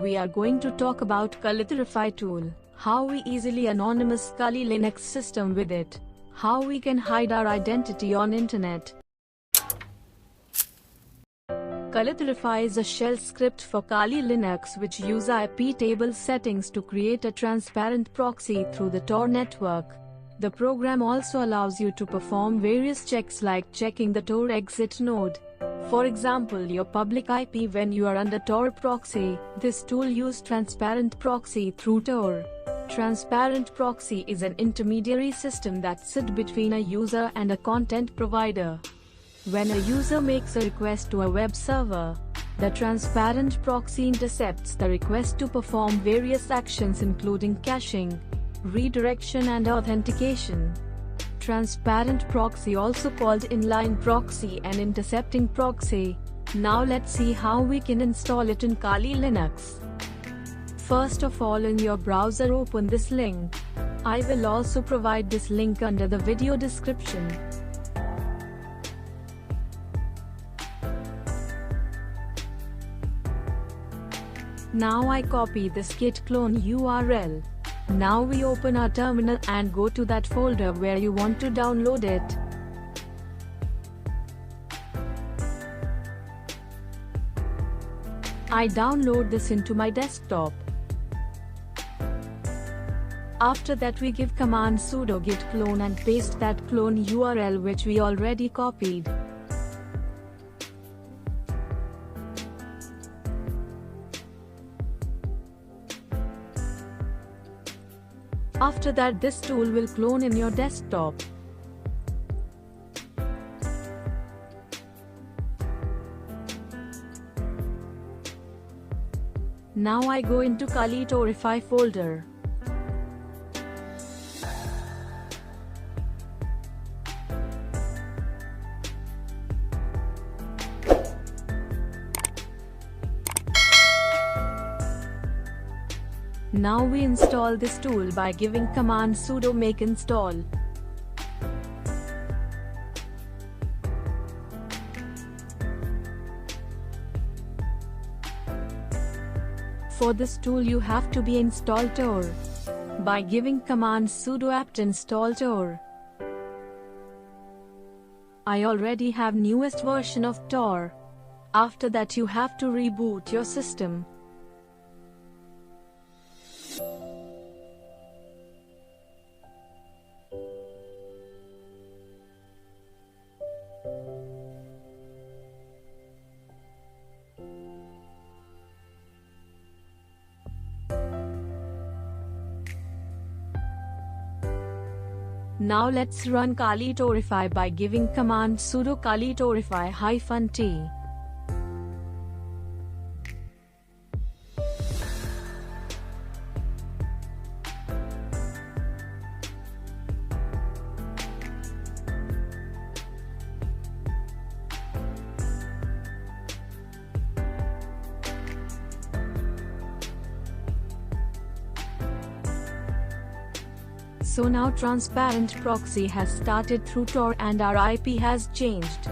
We are going to talk about Kalitorify tool, how we easily anonymous Kali Linux system with it, how we can hide our identity on internet. Kalitorify is a shell script for Kali Linux which use iptables settings to create a transparent proxy through the Tor network. The program also allows you to perform various checks like checking the Tor exit node. For example, your public IP when you are under Tor proxy. This tool uses transparent proxy through Tor. Transparent proxy is an intermediary system that sits between a user and a content provider. When a user makes a request to a web server, the transparent proxy intercepts the request to perform various actions including caching, redirection and authentication. Transparent proxy, also called inline proxy and intercepting proxy. Now let's see how we can install it in Kali Linux. First of all, in your browser open this link. I will also provide this link under the video description. Now I copy this git clone URL. Now we open our terminal and go to that folder where you want to download it. I download this into my desktop. After that we give command sudo git clone and paste that clone URL which we already copied. After that this tool will clone in your desktop. Now I go into Kalitorify folder. Now we install this tool by giving command sudo make install. For this tool you have to be install Tor by giving command sudo apt install Tor. I already have newest version of Tor. After that you have to reboot your system. Now let's run Kalitorify by giving command sudo kalitorify -t. So now transparent proxy has started through Tor and our IP has changed.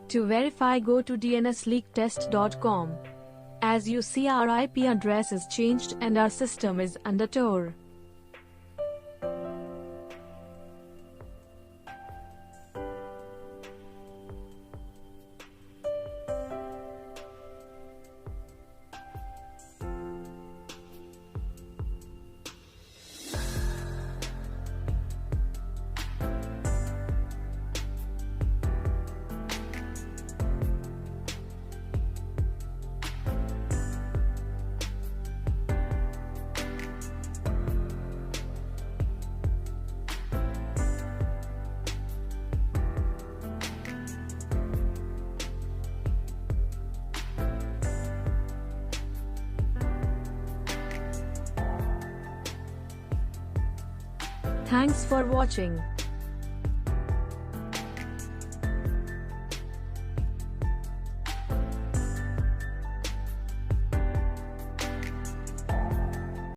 To verify, go to dnsleaktest.com. As you see, our IP address is changed and our system is under Tor. Thanks for watching.